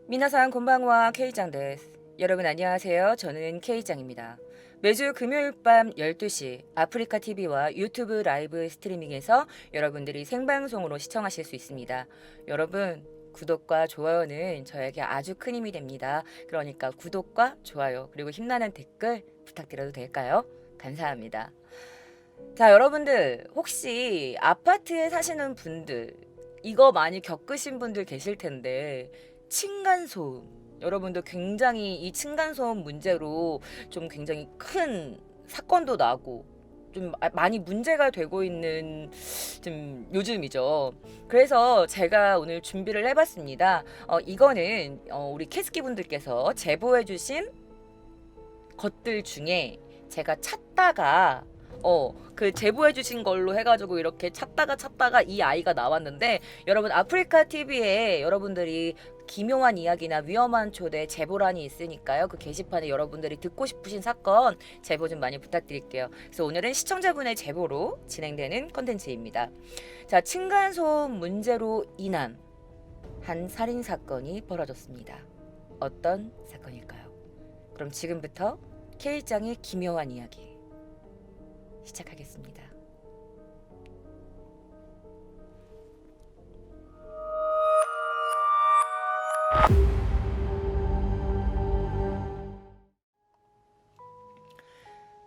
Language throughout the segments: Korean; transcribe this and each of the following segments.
미나상 곤방와 K장 데스. 여러분 안녕하세요. 저는 K장입니다. 매주 금요일 밤 12시 아프리카 TV와 유튜브 라이브 스트리밍에서 여러분들이 생방송으로 시청하실 수 있습니다. 여러분 구독과 좋아요는 저에게 아주 큰 힘이 됩니다. 그러니까 구독과 좋아요 그리고 힘나는 댓글 부탁드려도 될까요? 감사합니다. 자, 여러분들 혹시 아파트에 사시는 분들 이거 많이 겪으신 분들 계실 텐데 층간소음, 여러분도 굉장히 이 층간소음 문제로 좀 굉장히 큰 사건도 나고 좀 많이 문제가 되고 있는 좀 요즘이죠. 그래서 제가 오늘 준비를 해봤습니다. 이거는 우리 캐스키 분들께서 제보해주신 것들 중에 제가 찾다가 그 제보해 주신 걸로 해가지고 이렇게 찾다가 이 아이가 나왔는데, 여러분 아프리카 TV에 여러분들이 기묘한 이야기나 위험한 초대 제보란이 있으니까요. 그 게시판에 여러분들이 듣고 싶으신 사건 제보 좀 많이 부탁드릴게요. 그래서 오늘은 시청자분의 제보로 진행되는 컨텐츠입니다. 자, 층간소음 문제로 인한 한 살인 사건이 벌어졌습니다. 어떤 사건일까요? 그럼 지금부터 K장의 기묘한 이야기 시작하겠습니다.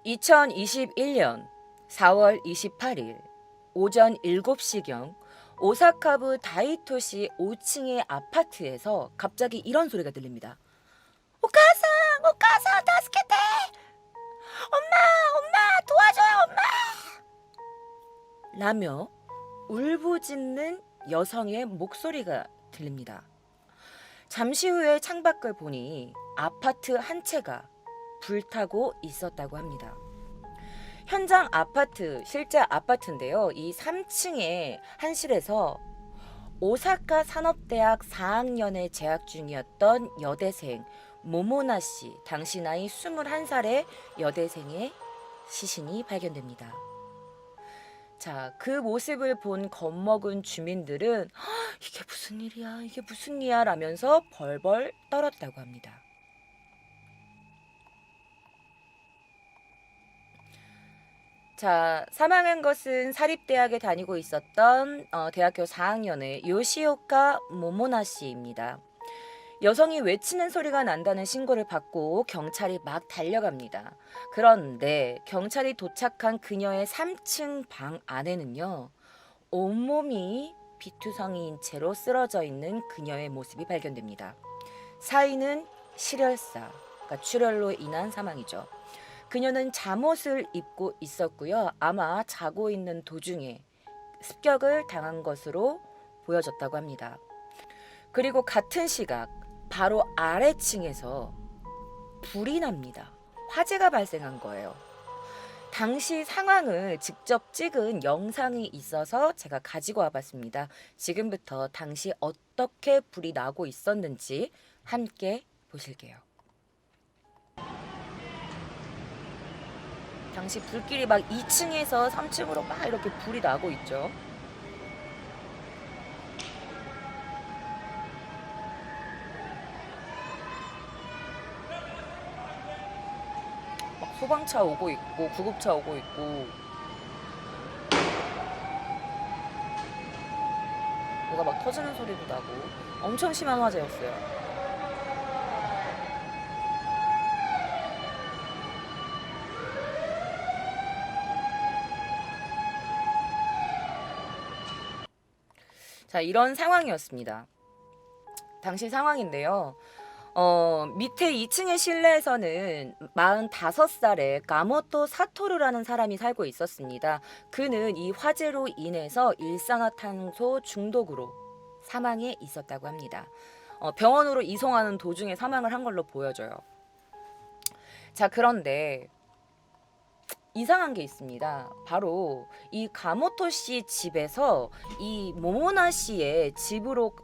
(2021년 4월 28일) 오전 7시경 오사카부 다이토시 5층의 아파트에서 갑자기 이런 소리가 들립니다. 오카상, 다스케테! 엄마, 도와줘요, 엄마! 라며 울부짖는 여성의 목소리가 들립니다. 잠시 후에 창밖을 보니 아파트 한 채가 불타고 있었다고 합니다. 현장 아파트, 실제 아파트인데요. 이 3층의 한실에서 오사카 산업대학 4학년에 재학 중이었던 여대생 모모나 씨, 당시 나이 21살의 여대생의 시신이 발견됩니다. 자, 그 모습을 본 겁먹은 주민들은 이게 무슨 일이야, 이게 무슨 일이야 라면서 벌벌 떨었다고 합니다. 자, 사망한 것은 사립대학에 다니고 있었던 대학교 4학년의 요시오카 모모나 씨입니다. 여성이 외치는 소리가 난다는 신고를 받고 경찰이 막 달려갑니다. 그런데 경찰이 도착한 그녀의 3층 방 안에는요, 온몸이 비투성이인 채로 쓰러져 있는 그녀의 모습이 발견됩니다. 사인은 실혈사, 그러니까 출혈로 인한 사망이죠. 그녀는 잠옷을 입고 있었고요. 아마 자고 있는 도중에 습격을 당한 것으로 보여졌다고 합니다. 그리고 같은 시각 바로 아래층에서 불이 납니다. 화재가 발생한 거예요. 당시 상황을 직접 찍은 영상이 있어서 제가 가지고 와봤습니다. 지금부터 당시 어떻게 불이 나고 있었는지 함께 보실게요. 당시 불길이 막 2층에서 3층으로 막 이렇게 불이 나고 있죠. 막 소방차 오고 있고 구급차 오고 있고, 뭐가 막 터지는 소리도 나고 엄청 심한 화재였어요. 자, 이런 상황이었습니다. 당시 상황인데요. 밑에 2층의 실내에서는 45살의 가모토 사토루라는 사람이 살고 있었습니다. 그는 이 화재로 인해서 일산화탄소 중독으로 사망해 있었다고 합니다. 병원으로 이송하는 도중에 사망을 한 걸로 보여져요. 자, 그런데 이상한 게 있습니다. 바로 이 가모토 씨 집에서 이 모모나 씨의 집으로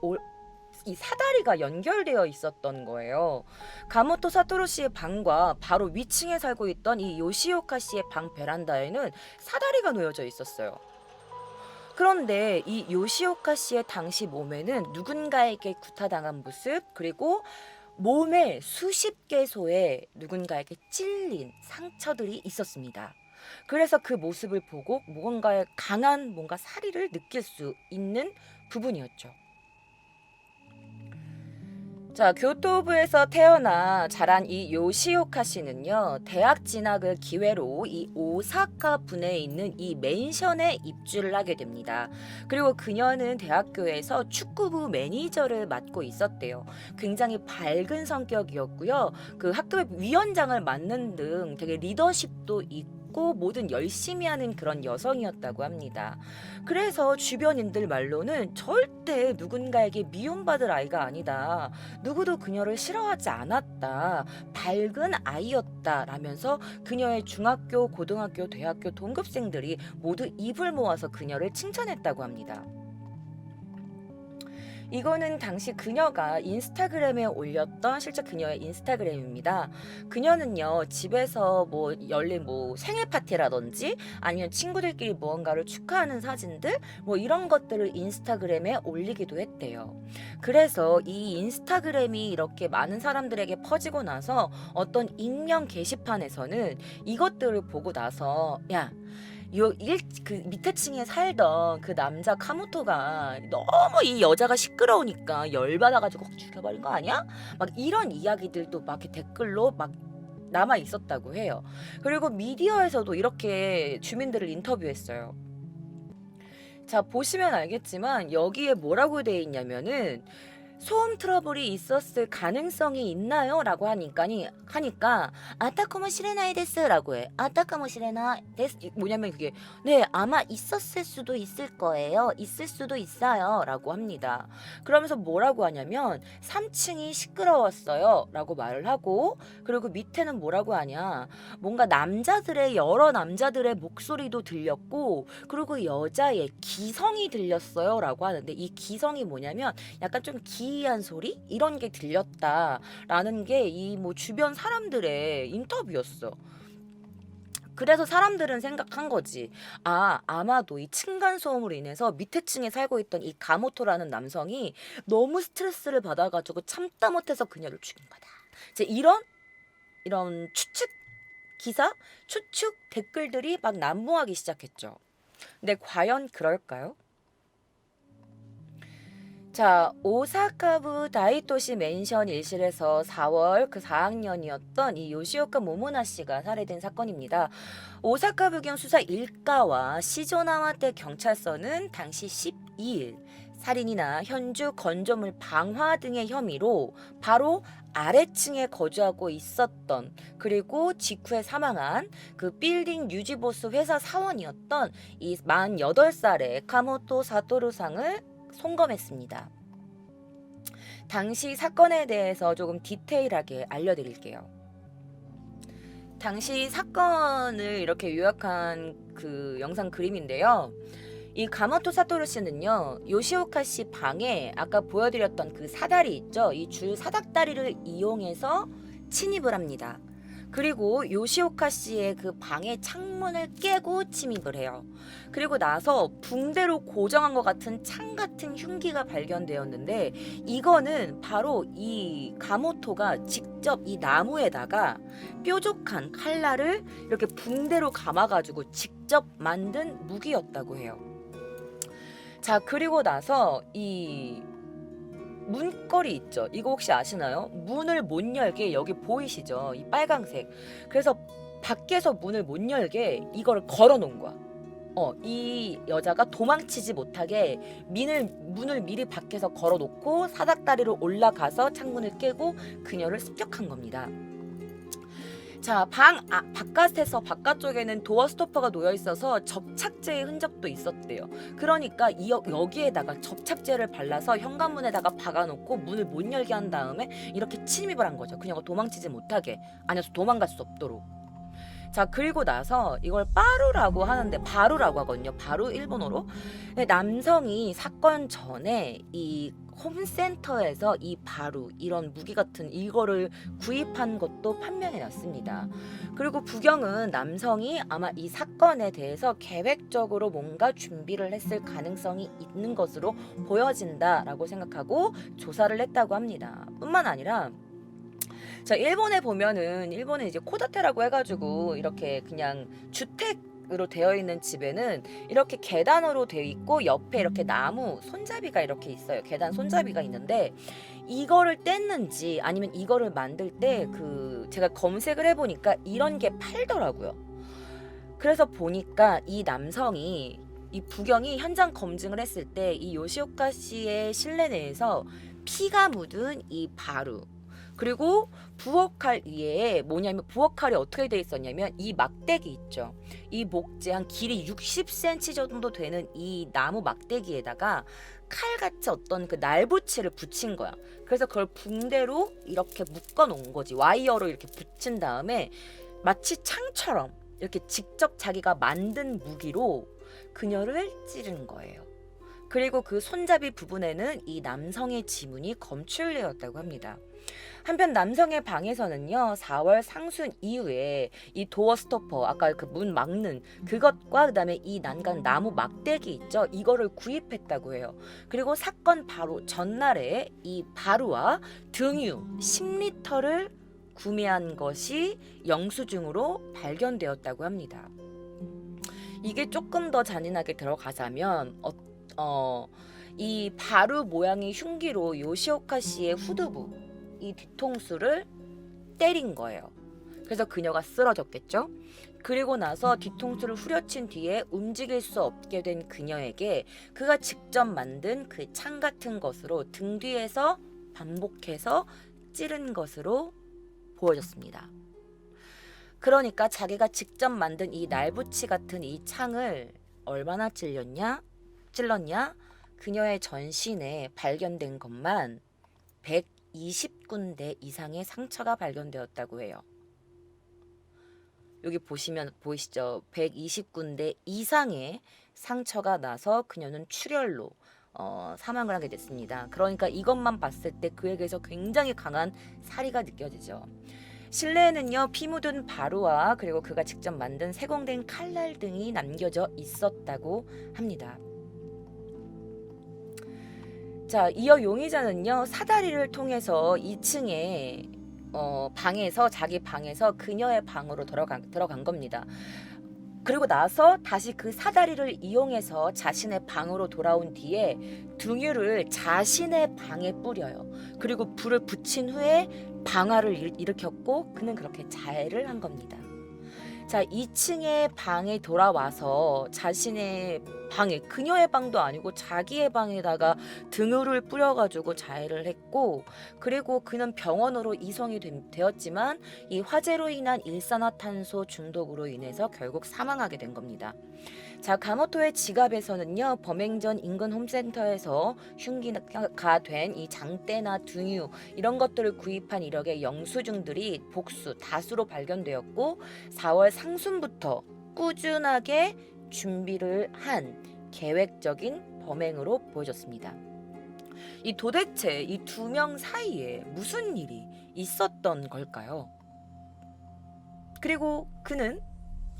이 사다리가 연결되어 있었던 거예요. 가모토 사토루 씨의 방과 바로 위층에 살고 있던 이 요시오카 씨의 방 베란다에는 사다리가 놓여져 있었어요. 그런데 이 요시오카 씨의 당시 몸에는 누군가에게 구타당한 모습, 그리고 몸에 수십 개소의 누군가에게 찔린 상처들이 있었습니다. 그래서 그 모습을 보고 뭔가의 강한 뭔가 사리를 느낄 수 있는 부분이었죠. 자, 교토부에서 태어나 자란 이 요시오카 씨는요, 대학 진학을 기회로 이 오사카 분에 있는 이 맨션에 입주를 하게 됩니다. 그리고 그녀는 대학교에서 축구부 매니저를 맡고 있었대요. 굉장히 밝은 성격이었고요. 그 학교 위원장을 맡는 등 되게 리더십도 있고 뭐든 열심히 하는 그런 여성이었다고 합니다. 그래서 주변인들 말로는 절대 누군가에게 미움받을 아이가 아니다. 누구도 그녀를 싫어하지 않았다. 밝은 아이였다라면서 그녀의 중학교, 고등학교, 대학교 동급생들이 모두 입을 모아서 그녀를 칭찬했다고 합니다. 이거는 당시 그녀가 인스타그램에 올렸던 실제 그녀의 인스타그램입니다. 그녀는요, 집에서 뭐 열린 뭐 생일 파티라든지 아니면 친구들끼리 무언가를 축하하는 사진들 뭐 이런 것들을 인스타그램에 올리기도 했대요. 그래서 이 인스타그램이 이렇게 많은 사람들에게 퍼지고 나서 어떤 익명 게시판에서는 이것들을 보고 나서 그 밑에 층에 살던 그 남자 카모토가 너무 이 여자가 시끄러우니까 열받아가지고 확 죽여버린 거 아니야? 막 이런 이야기들도 막 이렇게 댓글로 막 남아 있었다고 해요. 그리고 미디어에서도 이렇게 주민들을 인터뷰했어요. 자, 보시면 알겠지만 여기에 뭐라고 돼 있냐면은 소음 트러블이 있었을 가능성이 있나요? 라고 하니까 아타카모 시레나이 데스라고 해. 아타카모 시레나이 데스 뭐냐면 그게 네, 아마 있었을 수도 있을 거예요. 있을 수도 있어요. 라고 합니다. 그러면서 뭐라고 하냐면 3층이 시끄러웠어요. 라고 말을 하고, 그리고 밑에는 뭐라고 하냐, 뭔가 여러 남자들의 목소리도 들렸고, 그리고 여자의 기성이 들렸어요. 라고 하는데, 이 기성이 뭐냐면 약간 좀 기이한 소리? 이런 게 들렸다라는 게 이 뭐 주변 사람들의 인터뷰였어. 그래서 사람들은 생각한 거지. 아마도 이 층간소음으로 인해서 밑에 층에 살고 있던 이 가모토라는 남성이 너무 스트레스를 받아가지고 참다 못해서 그녀를 죽인 거다. 이제 이런 추측 댓글들이 막 난무하기 시작했죠. 근데 과연 그럴까요? 자, 오사카부 다이토시 맨션 일실에서 4월 그 4학년이었던 이 요시오카 모모나 씨가 살해된 사건입니다. 오사카부경 수사 1과와 시조나와대 경찰서는 당시 12일 살인이나 현주 건조물 방화 등의 혐의로 바로 아래층에 거주하고 있었던, 그리고 직후에 사망한 그 빌딩 유지보수 회사 사원이었던 이 48살의 카모토 사토루상을 송검했습니다. 당시 사건에 대해서 조금 디테일하게 알려드릴게요. 당시 사건을 이렇게 요약한 그 영상 그림인데요. 이 가모토 사토루 씨는요, 요시오카 씨 방에 아까 보여드렸던 그 사다리 있죠? 이 줄 사닥다리를 이용해서 침입을 합니다. 그리고 요시오카 씨의 그 방의 창문을 깨고 침입을 해요. 그리고 나서 붕대로 고정한 것 같은 창 같은 흉기가 발견되었는데, 이거는 바로 이 가모토가 직접 이 나무에다가 뾰족한 칼날을 이렇게 붕대로 감아가지고 직접 만든 무기였다고 해요. 자, 그리고 나서 이 문거리 있죠. 이거 혹시 아시나요? 문을 못 열게, 여기 보이시죠? 이 빨강색. 그래서 밖에서 문을 못 열게 이거를 걸어 놓은 거야. 이 여자가 도망치지 못하게 문을 미리 밖에서 걸어 놓고 사닥다리로 올라가서 창문을 깨고 그녀를 습격한 겁니다. 자, 바깥쪽에는 도어 스토퍼가 놓여 있어서 접착제의 흔적도 있었대요. 그러니까 여기에다가 접착제를 발라서 현관문에다가 박아놓고 문을 못 열게 한 다음에 이렇게 침입을 한 거죠. 그녀가 도망치지 못하게, 아니어서 도망갈 수 없도록. 자, 그리고 나서 이걸 바루라고 하는데, 바루라고 하거든요. 바루 일본어로. 남성이 사건 전에 이 홈센터에서 이 바루 이런 무기 같은 이거를 구입한 것도 판명해 놨습니다. 그리고 부경은 남성이 아마 이 사건에 대해서 계획적으로 뭔가 준비를 했을 가능성이 있는 것으로 보여진다라고 생각하고 조사를 했다고 합니다. 뿐만 아니라 자, 일본에 보면은 일본은 이제 코다테라고 해가지고 이렇게 그냥 주택으로 되어 있는 집에는 이렇게 계단으로 되어 있고 옆에 이렇게 나무 손잡이가 이렇게 있어요. 계단 손잡이가 있는데 이거를 뗐는지 아니면 이거를 만들 때 그 제가 검색을 해보니까 이런 게 팔더라고요. 그래서 보니까 이 남성이 이 부경이 현장 검증을 했을 때 이 요시오카 씨의 실내 내에서 피가 묻은 이 바루 그리고 부엌칼 위에 뭐냐면 부엌칼이 어떻게 돼 있었냐면 이 막대기 있죠. 이 목재 한 길이 60cm 정도 되는 이 나무 막대기에다가 칼같이 어떤 그 날붙이를 붙인 거야. 그래서 그걸 붕대로 이렇게 묶어 놓은 거지. 와이어로 이렇게 붙인 다음에 마치 창처럼 이렇게 직접 자기가 만든 무기로 그녀를 찌른 거예요. 그리고 그 손잡이 부분에는 이 남성의 지문이 검출되었다고 합니다. 한편 남성의 방에서는요 4월 상순 이후에 이 도어 스토퍼 아까 그 문 막는 그것과 그다음에 이 난간 나무 막대기 있죠 이거를 구입했다고 해요. 그리고 사건 바로 전날에 이 바루와 등유 10리터를 구매한 것이 영수증으로 발견되었다고 합니다. 이게 조금 더 잔인하게 들어가자면 이 바루 모양의 흉기로 요시오카 씨의 후두부 이 뒤통수를 때린 거예요. 그래서 그녀가 쓰러졌겠죠. 그리고 나서 뒤통수를 후려친 뒤에 움직일 수 없게 된 그녀에게 그가 직접 만든 그 창 같은 것으로 등 뒤에서 반복해서 찌른 것으로 보여졌습니다. 그러니까 자기가 직접 만든 이 날붙이 같은 이 창을 얼마나 찔렀냐? 그녀의 전신에 발견된 것만 120군데 이상의 상처가 발견되었다고 해요. 여기 보시면 보이시죠? 120군데 이상의 상처가 나서 그녀는 출혈로 사망을 하게 됐습니다. 그러니까 이것만 봤을 때 그에게서 굉장히 강한 사리가 느껴지죠. 실내에는요 피 묻은 바루와 그리고 그가 직접 만든 세공된 칼날 등이 남겨져 있었다고 합니다. 자, 이어 용의자는요 사다리를 통해서 2층에 방에서 자기 방에서 그녀의 방으로 들어간 겁니다. 그리고 나서 다시 그 사다리를 이용해서 자신의 방으로 돌아온 뒤에 등유를 자신의 방에 뿌려요. 그리고 불을 붙인 후에 방화를 일으켰고 그는 그렇게 자해를 한 겁니다. 자, 2층의 방에 돌아와서 자신의 방에 그녀의 방도 아니고 자기의 방에다가 등유를 뿌려가지고 자해를 했고 그리고 그는 병원으로 이송이 되었지만 이 화재로 인한 일산화탄소 중독으로 인해서 결국 사망하게 된 겁니다. 자, 가모토의 지갑에서는요 범행 전 인근 홈센터에서 흉기가 된 이 장대나 등유 이런 것들을 구입한 이력의 영수증들이 복수 다수로 발견되었고 4월 상순부터 꾸준하게 준비를 한 계획적인 범행으로 보여졌습니다. 이 도대체 이 두 명 사이에 무슨 일이 있었던 걸까요? 그리고 그는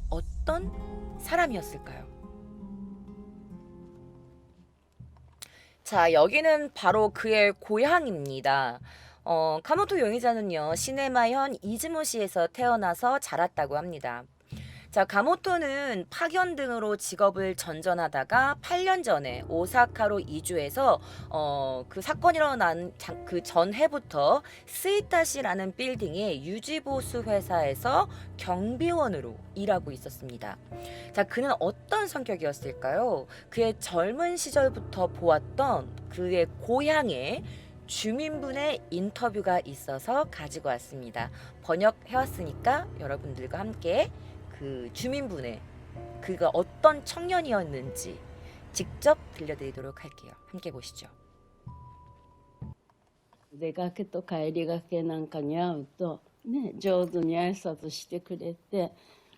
어떤 사람이었을까요? 자, 여기는 바로 그의 고향입니다. 카모토 용의자는요, 시네마현 이즈모시에서 태어나서 자랐다고 합니다. 자, 가모토는 파견 등으로 직업을 전전하다가 8년 전에 오사카로 이주해서 그 사건이 일어난 그 전해부터 스이타시라는 빌딩의 유지보수 회사에서 경비원으로 일하고 있었습니다. 자, 그는 어떤 성격이었을까요? 그의 젊은 시절부터 보았던 그의 고향의 주민분의 인터뷰가 있어서 가지고 왔습니다. 번역해왔으니까 여러분들과 함께 그 주민분의 그가 어떤 청년이었는지 직접 들려드리도록 할게요. 함께 보시죠. 出かけと帰りがけなんかに会うとね上手に挨拶してくれて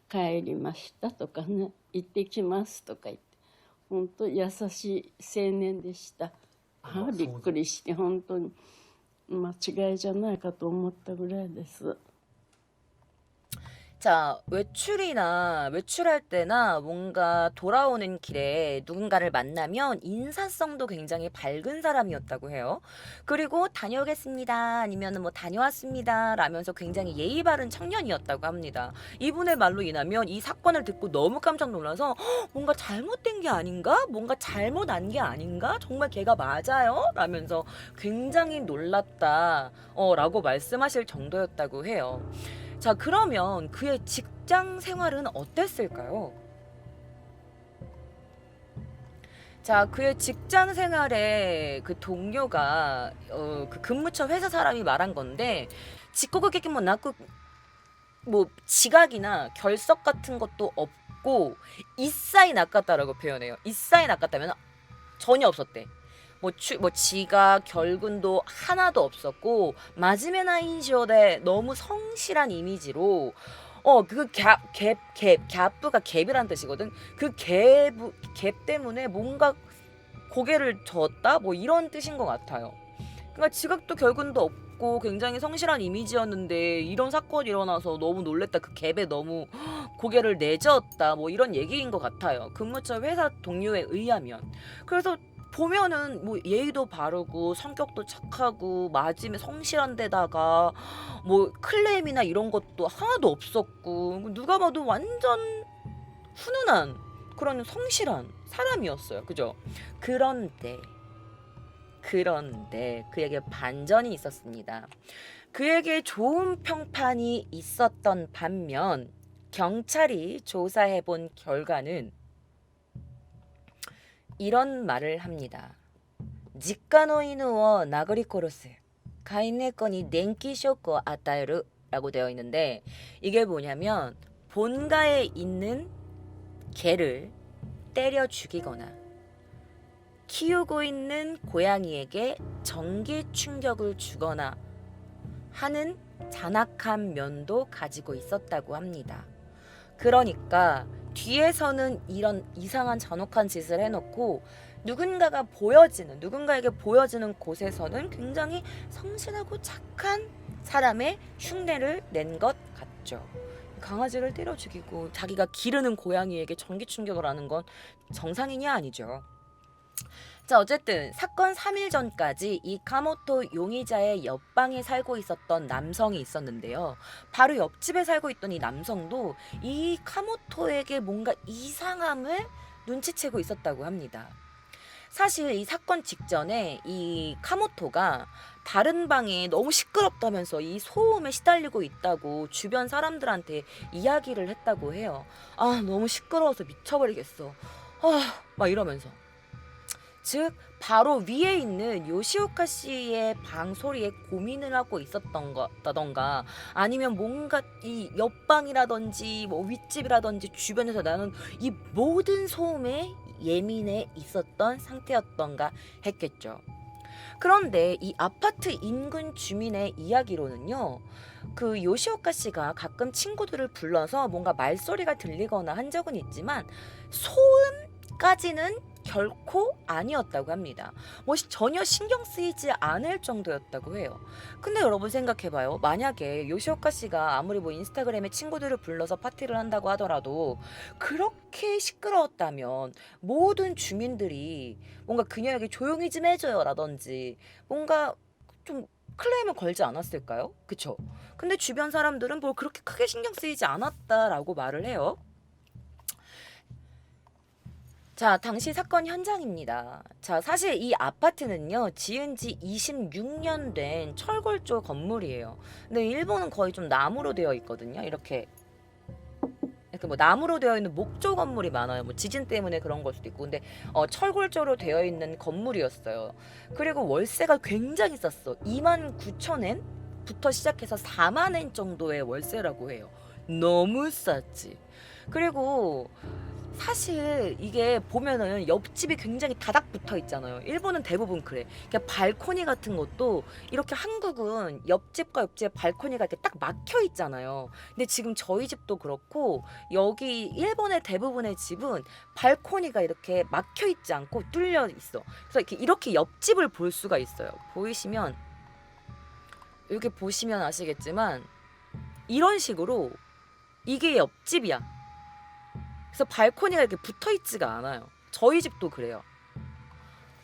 帰りましたとかね行ってきますとか言って本当優しい青年でした。びっくりして本当に間違いじゃないかと思ったぐらいです。 자, 외출할 때나 뭔가 돌아오는 길에 누군가를 만나면 인사성도 굉장히 밝은 사람이었다고 해요. 그리고 다녀오겠습니다. 아니면 뭐 다녀왔습니다. 라면서 굉장히 예의 바른 청년이었다고 합니다. 이분의 말로 인하면 이 사건을 듣고 너무 깜짝 놀라서 뭔가 잘못된 게 아닌가? 뭔가 잘못한 게 아닌가? 정말 걔가 맞아요? 라면서 굉장히 놀랐다. 라고 말씀하실 정도였다고 해요. 자, 그러면 그의 직장 생활은 어땠을까요? 자, 그의 직장 생활에 그 동료가 그 근무처 회사 사람이 말한 건데, 직고객이 뭐 나고 뭐 지각이나 결석 같은 것도 없고 이싸이 낚았다라고 표현해요. 이싸이 낚았다면 전혀 없었대. 뭐 지각, 결근도 하나도 없었고 마지메나 인시오데 너무 성실한 이미지로 갭부가 갭이란 뜻이거든. 그 갭 때문에 뭔가 고개를 젓다 뭐 이런 뜻인 것 같아요. 그러니까 지각도 결근도 없고 굉장히 성실한 이미지였는데 이런 사건이 일어나서 너무 놀랬다. 그 갭에 너무 고개를 내저었다. 뭐 이런 얘기인 것 같아요. 근무처 회사 동료에 의하면. 그래서 보면은 뭐 예의도 바르고 성격도 착하고 마짐에 성실한 데다가 뭐 클레임이나 이런 것도 하나도 없었고 누가 봐도 완전 훈훈한 그런 성실한 사람이었어요. 그죠? 그런데 그에게 반전이 있었습니다. 그에게 좋은 평판이 있었던 반면 경찰이 조사해본 결과는 이런 말을 합니다. 직가노 이누어 나그리 코로스 가인네건이 냉기 쇼크 아타에르 라고 되어 있는데 이게 뭐냐면 본가에 있는 개를 때려 죽이거나 키우고 있는 고양이에게 전기 충격을 주거나 하는 잔악한 면도 가지고 있었다고 합니다. 그러니까 뒤에서는 이런 이상한 잔혹한 짓을 해놓고 누군가에게 보여지는 곳에서는 굉장히 성실하고 착한 사람의 흉내를 낸 것 같죠. 강아지를 때려 죽이고 자기가 기르는 고양이에게 전기 충격을 하는 건 정상인이 아니죠. 자, 어쨌든 사건 3일 전까지 이 카모토 용의자의 옆방에 살고 있었던 남성이 있었는데요. 바로 옆집에 살고 있던 이 남성도 이 카모토에게 뭔가 이상함을 눈치채고 있었다고 합니다. 사실 이 사건 직전에 이 카모토가 다른 방에 너무 시끄럽다면서 이 소음에 시달리고 있다고 주변 사람들한테 이야기를 했다고 해요. 아, 너무 시끄러워서 미쳐버리겠어. 막 이러면서. 즉 바로 위에 있는 요시오카 씨의 방 소리에 고민을 하고 있었던 거다던가 아니면 뭔가 이 옆방이라든지 뭐 윗집이라든지 주변에서 나는 이 모든 소음에 예민해 있었던 상태였던가 했겠죠. 그런데 이 아파트 인근 주민의 이야기로는요. 그 요시오카 씨가 가끔 친구들을 불러서 뭔가 말소리가 들리거나 한 적은 있지만 소음까지는 결코 아니었다고 합니다. 뭐 전혀 신경 쓰이지 않을 정도였다고 해요. 근데 여러분 생각해봐요. 만약에 요시오카 씨가 아무리 뭐 인스타그램에 친구들을 불러서 파티를 한다고 하더라도 그렇게 시끄러웠다면 모든 주민들이 뭔가 그녀에게 조용히 좀 해줘요 라든지 뭔가 좀 클레임을 걸지 않았을까요? 그쵸? 근데 주변 사람들은 뭘 그렇게 크게 신경 쓰이지 않았다라고 말을 해요. 자, 당시 사건 현장입니다. 자, 사실 이 아파트는요, 지은 지 26년 된 철골조 건물이에요. 근데 일본은 거의 좀 나무로 되어 있거든요. 이렇게 뭐 나무로 되어 있는 목조 건물이 많아요. 뭐 지진 때문에 그런 걸 수도 있고. 근데 철골조로 되어 있는 건물이었어요. 그리고 월세가 굉장히 쌌어. 29,000엔부터 시작해서 4만 엔 정도의 월세라고 해요. 너무 쌌지. 그리고 사실 이게 보면은 옆집이 굉장히 다닥 붙어 있잖아요. 일본은 대부분 그래. 그러니까 발코니 같은 것도 이렇게 한국은 옆집과 옆집 발코니가 이렇게 딱 막혀 있잖아요. 근데 지금 저희 집도 그렇고 여기 일본의 대부분의 집은 발코니가 이렇게 막혀 있지 않고 뚫려 있어. 그래서 이렇게 옆집을 볼 수가 있어요. 보이시면 여기 보시면 아시겠지만 이런 식으로 이게 옆집이야. 그래서 발코니가 이렇게 붙어 있지가 않아요. 저희 집도 그래요.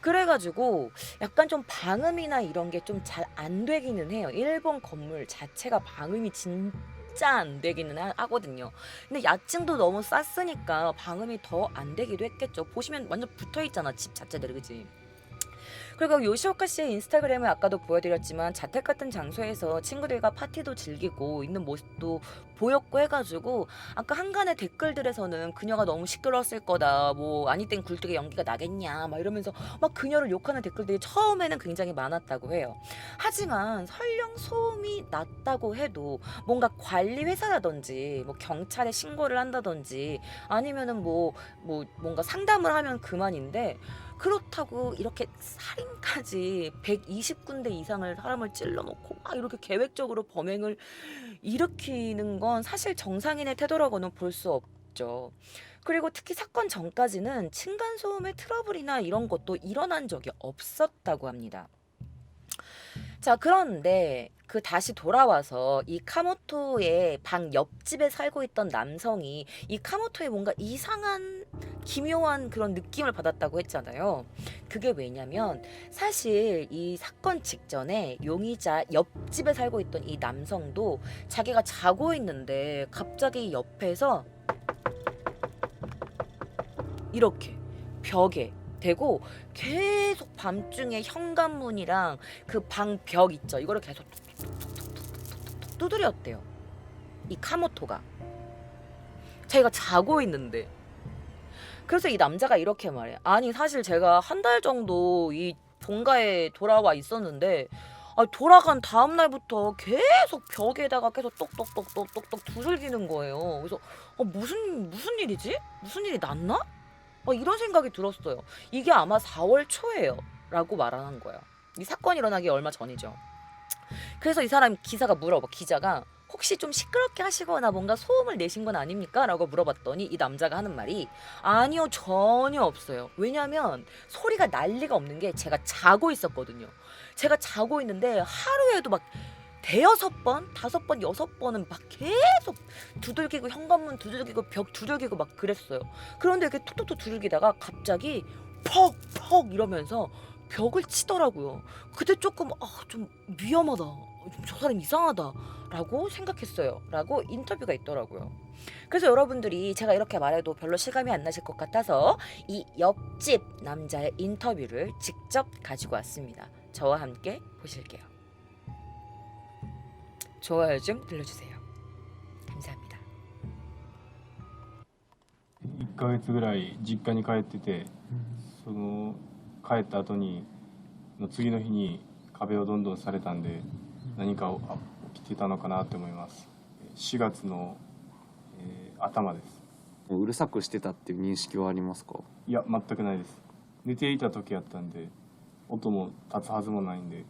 그래가지고 약간 좀 방음이나 이런 게 좀 잘 안 되기는 해요. 일본 건물 자체가 방음이 진짜 안 되기는 하거든요. 근데 야층도 너무 쌌으니까 방음이 더 안 되기도 했겠죠. 보시면 완전 붙어 있잖아, 집 자체들이, 그지? 그리고 요시오카 씨의 인스타그램을 아까도 보여드렸지만 자택 같은 장소에서 친구들과 파티도 즐기고 있는 모습도 보였고 해가지고 아까 한간의 댓글들에서는 그녀가 너무 시끄러웠을 거다, 뭐 아니 땐 굴뚝에 연기가 나겠냐 막 이러면서 막 그녀를 욕하는 댓글들이 처음에는 굉장히 많았다고 해요. 하지만 설령 소음이 났다고 해도 뭔가 관리 회사라든지 뭐 경찰에 신고를 한다든지 아니면은 뭔가 상담을 하면 그만인데, 그렇다고 이렇게 살인까지 120군데 이상을 사람을 찔러놓고 막 이렇게 계획적으로 범행을 일으키는 건 사실 정상인의 태도라고는 볼 수 없죠. 그리고 특히 사건 전까지는 층간소음의 트러블이나 이런 것도 일어난 적이 없었다고 합니다. 자, 그런데 그 다시 돌아와서 이 카모토의 방 옆집에 살고 있던 남성이 이 카모토에 뭔가 이상한 기묘한 그런 느낌을 받았다고 했잖아요. 그게 왜냐면 사실 이 사건 직전에 용의자 옆집에 살고 있던 이 남성도 자기가 자고 있는데 갑자기 옆에서 이렇게 벽에 대고 계속 밤중에 현관문이랑 그 방 벽 있죠, 이거를 계속 툭툭툭툭툭툭 두드렸대요, 이 카모토가. 자기가 자고 있는데. 그래서 이 남자가 이렇게 말해. 아니 사실 제가 한 달 정도 이 본가에 돌아와 있었는데 돌아간 다음 날부터 계속 벽에다가 계속 똑똑똑똑똑똑 두들기는 거예요. 그래서 무슨 일이지? 무슨 일이 났나? 이런 생각이 들었어요. 이게 아마 4월 초예요 라고 말하는 거예요. 이 사건이 일어나기 얼마 전이죠. 그래서 이 사람 기자가 혹시 좀 시끄럽게 하시거나 뭔가 소음을 내신 건 아닙니까? 라고 물어봤더니 이 남자가 하는 말이 아니요, 전혀 없어요. 왜냐면 소리가 날 리가 없는 게 제가 자고 있었거든요. 제가 자고 있는데 하루에도 막 대여섯 번, 다섯 번, 여섯 번은 막 계속 두들기고 현관문 두들기고 벽 두들기고 막 그랬어요. 그런데 이렇게 톡톡톡 두들기다가 갑자기 퍽퍽 이러면서 벽을 치더라고요. 그때 조금 좀 위험하다, 저 사람 이상하다 라고 생각했어요 라고 인터뷰가 있더라고요. 그래서 여러분들이 제가 이렇게 말해도 별로 실감이 안 나실 것 같아서 이 옆집 남자의 인터뷰를 직접 가지고 왔습니다. 저와 함께 보실게요. 좋아요 좀 눌러주세요. 감사합니다. 1ヶ月ぐらい実家に帰ってて、帰った後にの次の日に壁をどんどんされたんで、何か起きてたのかなって思います。4月の、頭です。うるさくしてたっていう認識はありますか？いや、全くないです。寝ていた時やったんで音も立つはずもないんで、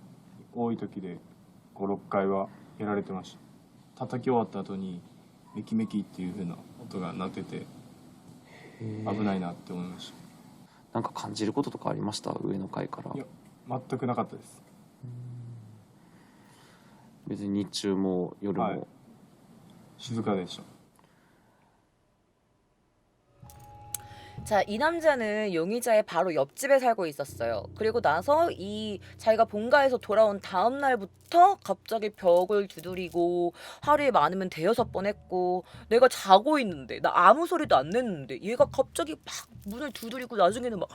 多い時で5、6回はやられてました。叩き終わった後にメキメキっていう風な音が鳴ってて危ないなって思いました。なんか感じることとかありました？上の階から。いや、全くなかったです。別に日中も夜も、はい、静かでした。 자, 이 남자는 용의자의 바로 옆집에 살고 있었어요. 그리고 나서 이 자기가 본가에서 돌아온 다음 날부터 갑자기 벽을 두드리고 하루에 많으면 대여섯 번 했고, 내가 자고 있는데 나 아무 소리도 안 냈는데 얘가 갑자기 막 문을 두드리고 나중에는 막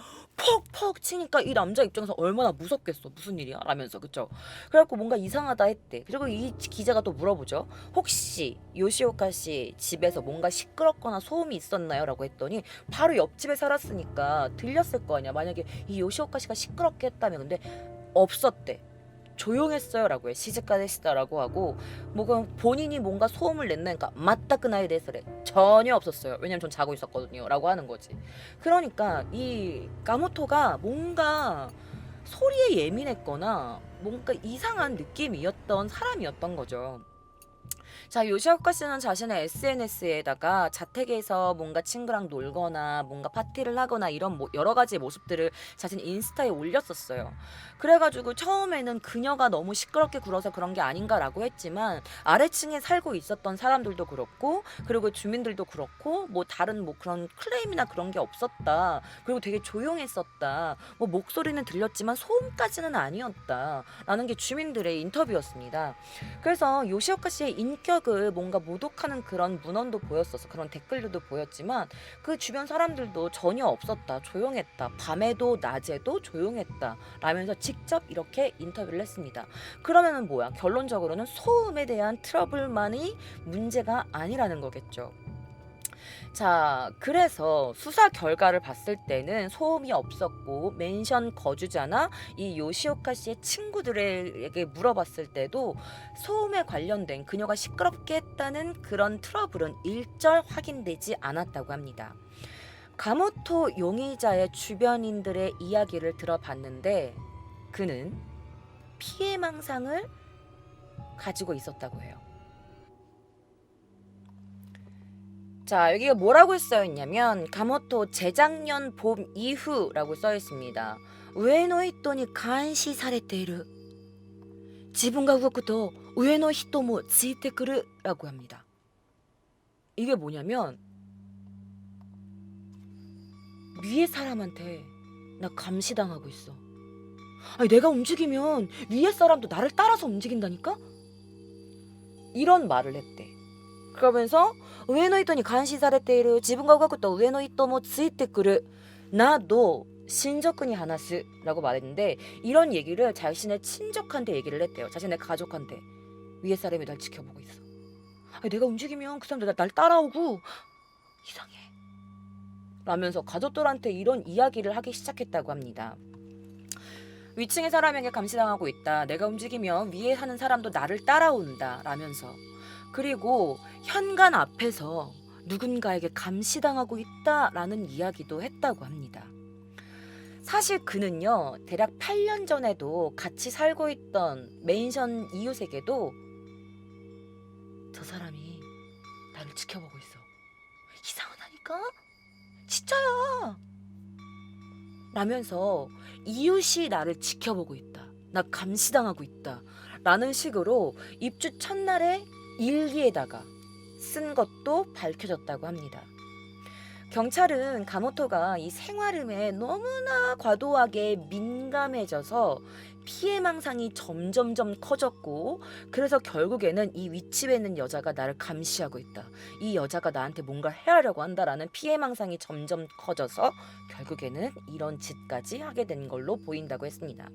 퍽퍽 치니까 이 남자 입장에서 얼마나 무섭겠어. 무슨 일이야? 라면서, 그쵸? 그래갖고 뭔가 이상하다 했대. 그리고 이 기자가 또 물어보죠. 혹시 요시오카 씨 집에서 뭔가 시끄럽거나 소음이 있었나요? 라고 했더니 바로 옆집에 살았으니까 들렸을 거 아니야. 만약에 이 요시오카 씨가 시끄럽게 했다면. 근데 없었대. 조용했어요라고 해. 시즈카 데시다라고 하고 뭐가 본인이 뭔가 소음을 냈나니까 맞다그 나이 데스래 전혀 없었어요. 왜냐면 전 자고 있었거든요라고 하는 거지. 그러니까 이 가모토가 뭔가 소리에 예민했거나 뭔가 이상한 느낌이었던 사람이었던 거죠. 자, 요시오카 씨는 자신의 SNS에다가 자택에서 뭔가 친구랑 놀거나 뭔가 파티를 하거나 이런 여러 가지 모습들을 자신 인스타에 올렸었어요. 그래가지고 처음에는 그녀가 너무 시끄럽게 굴어서 그런 게 아닌가라고 했지만 아래층에 살고 있었던 사람들도 그렇고 그리고 주민들도 그렇고 뭐 다른 뭐 그런 클레임이나 그런 게 없었다. 그리고 되게 조용했었다. 뭐 목소리는 들렸지만 소음까지는 아니었다. 라는 게 주민들의 인터뷰였습니다. 그래서 요시오카 씨의 인격을 뭔가 모독하는 그런 문헌도 보였어서 그런 댓글들도 보였지만 그 주변 사람들도 전혀 없었다. 조용했다. 밤에도 낮에도 조용했다. 라면서 직접 이렇게 인터뷰를 했습니다. 그러면은 뭐야? 결론적으로는 소음에 대한 트러블만이 문제가 아니라는 거겠죠. 자, 그래서 수사 결과를 봤을 때는 소음이 없었고 맨션 거주자나 이 요시오카 씨의 친구들에게 물어봤을 때도 소음에 관련된 그녀가 시끄럽게 했다는 그런 트러블은 일절 확인되지 않았다고 합니다. 가모토 용의자의 주변인들의 이야기를 들어봤는데 그는 피해망상을 가지고 있었다고 해요. 자, 여기가 뭐라고 써있냐면 가모토 재작년 봄 이후라고 써있습니다. 우에노 히토니 감시されている. 自分が動くと上の人もついてくる라고 합니다. 이게 뭐냐면 위에 사람한테 나 감시당하고 있어. 아니, 내가 움직이면 위에 사람도 나를 따라서 움직인다니까? 이런 말을 했대. 그러면서 上の人に監視されている自分が動くと上の人もついてくる 나도 친족군이 하나스 라고 말했는데 이런 얘기를 자신의 친족한테 얘기를 했대요. 자신의 가족한테. 위에 사람이 날 지켜보고 있어. 아니, 내가 움직이면 그 사람들 날 따라오고 이상해 라면서 가족들한테 이런 이야기를 하기 시작했다고 합니다. 위층의 사람에게 감시당하고 있다. 내가 움직이면 위에 사는 사람도 나를 따라온다 라면서 그리고 현관 앞에서 누군가에게 감시당하고 있다라는 이야기도 했다고 합니다. 사실 그는요, 대략 8년 전에도 같이 살고 있던 맨션 이웃에게도 저 사람이 나를 지켜보고 있어. 이상하다니까? 진짜야! 라면서 이웃이 나를 지켜보고 있다. 나 감시당하고 있다. 라는 식으로 입주 첫날에 일기에다가 쓴 것도 밝혀졌다고 합니다. 경찰은 가모토가 이 생활음에 너무나 과도하게 민감해져서 피해망상이 점점점 커졌고 그래서 결국에는 이 윗집에 있는 여자가 나를 감시하고 있다. 이 여자가 나한테 뭔가 해하려고 한다라는 피해망상이 점점 커져서 결국에는 이런 짓까지 하게 된 걸로 보인다고 했습니다.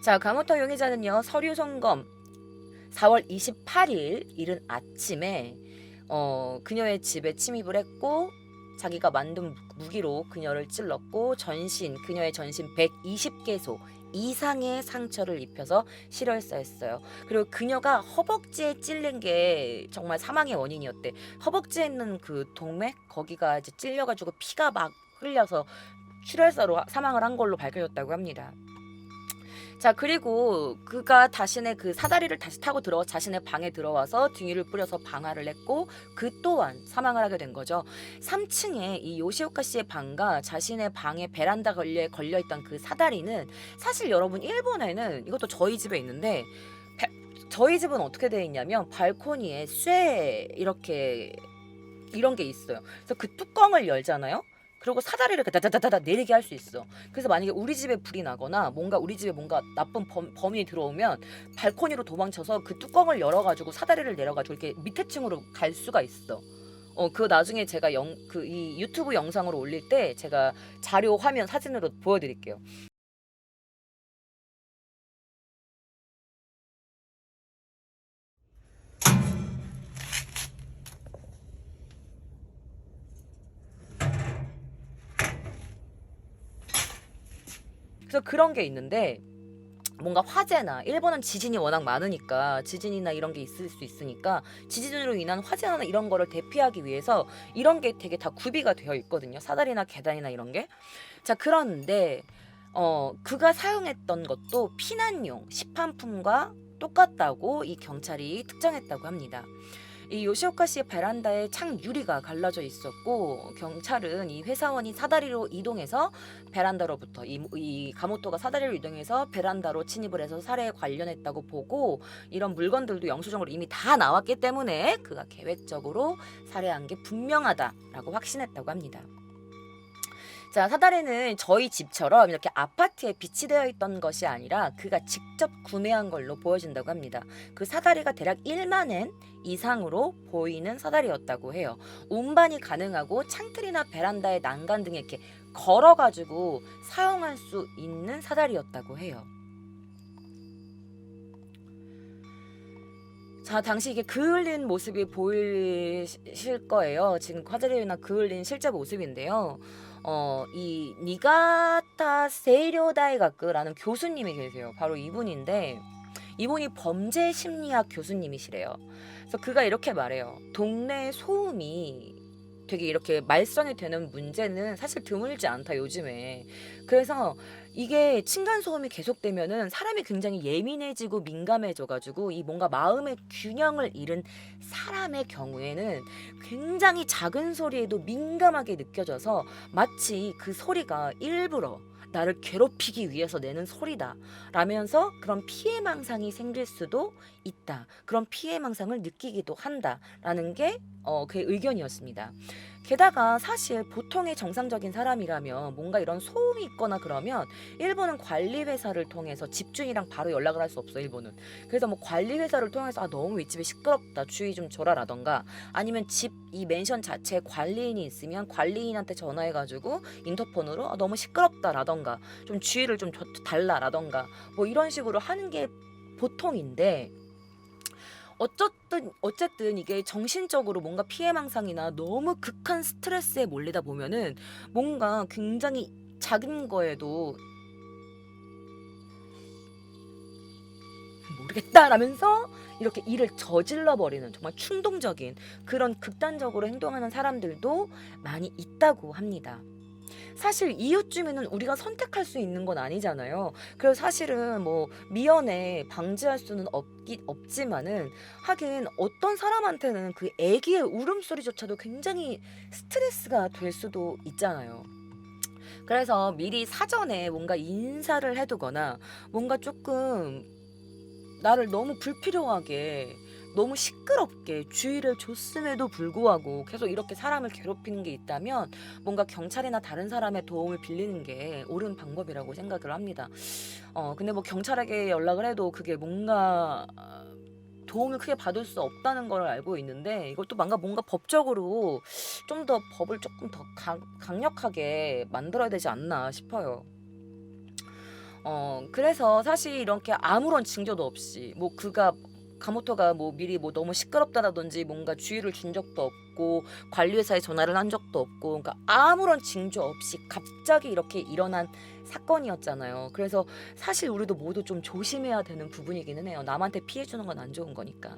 자, 가모토 용의자는요. 서류 점검 4월 28일 이른 아침에 그녀의 집에 침입을 했고 자기가 만든 무기로 그녀를 찔렀고 그녀의 전신 120개소 이상의 상처를 입혀서 실혈사했어요. 그리고 그녀가 허벅지에 찔린 게 정말 사망의 원인이었대. 허벅지에 있는 그 동맥 거기가 이제 찔려가지고 피가 막 흘려서 출혈사로 사망을 한 걸로 밝혀졌다고 합니다. 자, 그리고 그가 자신의 그 사다리를 다시 타고 자신의 방에 들어와서 등유를 뿌려서 방화를 했고 그 또한 사망을 하게 된 거죠. 3층에 이 요시오카 씨의 방과 자신의 방에 베란다 걸려있던 그 사다리는 사실 여러분 일본에는 이것도 저희 집에 있는데 저희 집은 어떻게 되어 있냐면 발코니에 쇠 이렇게 이런 게 있어요. 그래서 그 뚜껑을 열잖아요. 그리고 사다리를 다다다다다 내리게 할 수 있어. 그래서 만약에 우리 집에 불이 나거나 우리 집에 뭔가 나쁜 범인이 들어오면 발코니로 도망쳐서 그 뚜껑을 열어가지고 사다리를 내려가지고 이렇게 밑에 층으로 갈 수가 있어. 그거 나중에 제가 이 유튜브 영상으로 올릴 때 제가 자료 화면 사진으로 보여드릴게요. 그래서 그런 게 있는데 뭔가 화재나 일본은 지진이 워낙 많으니까 지진이나 이런 게 있을 수 있으니까 지진으로 인한 화재나 이런 거를 대피하기 위해서 이런 게 되게 다 구비가 되어 있거든요. 사다리나 계단이나 이런 게. 자, 그런데 그가 사용했던 것도 피난용 시판품과 똑같다고 이 경찰이 특정했다고 합니다. 이 요시오카 씨의 베란다에 창 유리가 갈라져 있었고 경찰은 이 회사원이 사다리로 이동해서 베란다로부터 이 가모토가 사다리로 이동해서 베란다로 침입을 해서 살해에 관련했다고 보고 이런 물건들도 영수증으로 이미 다 나왔기 때문에 그가 계획적으로 살해한 게 분명하다라고 확신했다고 합니다. 자, 사다리는 저희 집처럼 이렇게 아파트에 비치되어 있던 것이 아니라 그가 직접 구매한 걸로 보여진다고 합니다. 그 사다리가 대략 1만 엔 이상으로 보이는 사다리였다고 해요. 운반이 가능하고 창틀이나 베란다의 난간 등에 이렇게 걸어가지고 사용할 수 있는 사다리였다고 해요. 자, 당시 이게 그을린 모습이 보이실 거예요. 지금 화자리나 그을린 실제 모습인데요. 이 니가타 세이료 다이가크라는 교수님이 계세요. 바로 이분인데 이분이 범죄 심리학 교수님이시래요. 그래서 그가 이렇게 말해요. 동네 소음이 되게 이렇게 말썽이 되는 문제는 사실 드물지 않다 요즘에. 그래서 이게 층간 소음이 계속되면은 사람이 굉장히 예민해지고 민감해져가지고 이 뭔가 마음의 균형을 잃은 사람의 경우에는 굉장히 작은 소리에도 민감하게 느껴져서 마치 그 소리가 일부러 나를 괴롭히기 위해서 내는 소리다 라면서 그런 피해망상이 생길 수도 있다. 그런 피해망상을 느끼기도 한다라는 게 그의 의견이었습니다. 게다가 사실 보통의 정상적인 사람이라면 뭔가 이런 소음이 있거나 그러면 일본은 관리회사를 통해서 집주인이랑 바로 연락을 할 수 없어 일본은. 그래서 뭐 관리회사를 통해서 너무 윗집이 시끄럽다 주의 좀 줘라라던가 아니면 집 이 맨션 자체에 관리인이 있으면 관리인한테 전화해가지고 인터폰으로 너무 시끄럽다라던가 좀 주의를 좀 달라라던가 뭐 이런 식으로 하는 게 보통인데 어쨌든 이게 정신적으로 뭔가 피해망상이나 너무 극한 스트레스에 몰리다 보면은 뭔가 굉장히 작은 거에도 모르겠다라면서 이렇게 일을 저질러 버리는 정말 충동적인 그런 극단적으로 행동하는 사람들도 많이 있다고 합니다. 사실 이웃 주민은 우리가 선택할 수 있는 건 아니잖아요. 그래서 사실은 뭐 미연에 방지할 수는 없지만은 하긴 어떤 사람한테는 그 애기의 울음소리조차도 굉장히 스트레스가 될 수도 있잖아요. 그래서 미리 사전에 뭔가 인사를 해두거나 뭔가 조금 나를 너무 불필요하게 너무 시끄럽게 주의를 줬음에도 불구하고 계속 이렇게 사람을 괴롭히는 게 있다면 뭔가 경찰이나 다른 사람의 도움을 빌리는 게 옳은 방법이라고 생각을 합니다. 근데 뭐 경찰에게 연락을 해도 그게 뭔가 도움을 크게 받을 수 없다는 걸 알고 있는데 이것도 뭔가 법적으로 좀 더 법을 조금 더 강력하게 만들어야 되지 않나 싶어요. 그래서 사실 이렇게 아무런 징조도 없이 뭐 그가 가모토가 뭐 미리 뭐 너무 시끄럽다라든지 뭔가 주의를 준 적도 없고 관리회사에 전화를 한 적도 없고 그러니까 아무런 징조 없이 갑자기 이렇게 일어난 사건이었잖아요. 그래서 사실 우리도 모두 좀 조심해야 되는 부분이기는 해요. 남한테 피해 주는 건 안 좋은 거니까.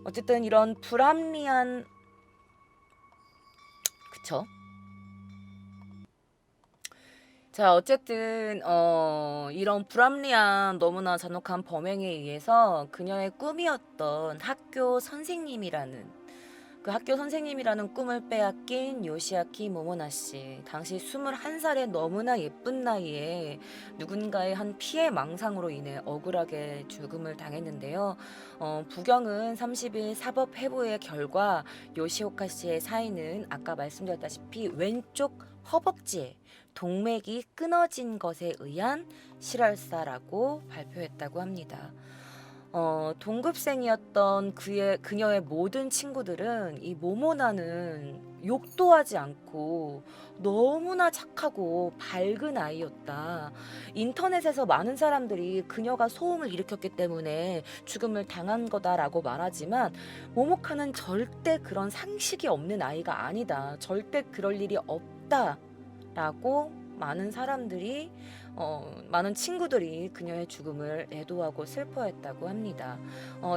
어쨌든 이런 불합리한 그쵸? 자, 어쨌든 이런 불합리한 너무나 잔혹한 범행에 의해서 그녀의 꿈이었던 학교 선생님이라는 꿈을 빼앗긴 요시아키 모모나 씨. 당시 21살의 너무나 예쁜 나이에 누군가의 한 피해 망상으로 인해 억울하게 죽음을 당했는데요. 부경은 30일 사법 해부의 결과 요시오카 씨의 사인은 아까 말씀드렸다시피 왼쪽 허벅지에 동맥이 끊어진 것에 의한 실혈사라고 발표했다고 합니다. 동급생이었던 그녀의 모든 친구들은 이 모모나는 욕도 하지 않고 너무나 착하고 밝은 아이였다. 인터넷에서 많은 사람들이 그녀가 소음을 일으켰기 때문에 죽음을 당한 거다라고 말하지만 모모카는 절대 그런 상식이 없는 아이가 아니다. 절대 그럴 일이 없다라고 많은 사람들이 많은 친구들이 그녀의 죽음을 애도하고 슬퍼했다고 합니다.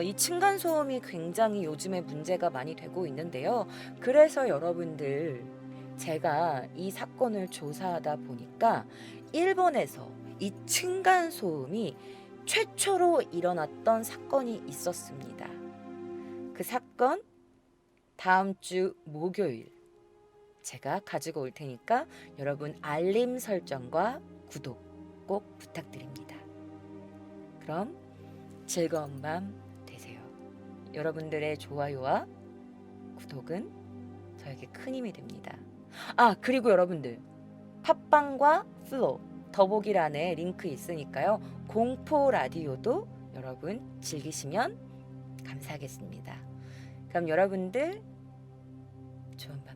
이 층간소음이 굉장히 요즘에 문제가 많이 되고 있는데요. 그래서 여러분들 제가 이 사건을 조사하다 보니까 일본에서 이 층간소음이 최초로 일어났던 사건이 있었습니다. 그 사건 다음 주 목요일 제가 가지고 올 테니까 여러분 알림 설정과 구독 꼭 부탁드립니다. 그럼 즐거운 밤 되세요. 여러분들의 좋아요와 구독은 저에게 큰 힘이 됩니다. 그리고 여러분들 팟빵과 플로 더보기란에 링크 있으니까요. 공포 라디오도 여러분 즐기시면 감사하겠습니다. 그럼 여러분들 좋은 밤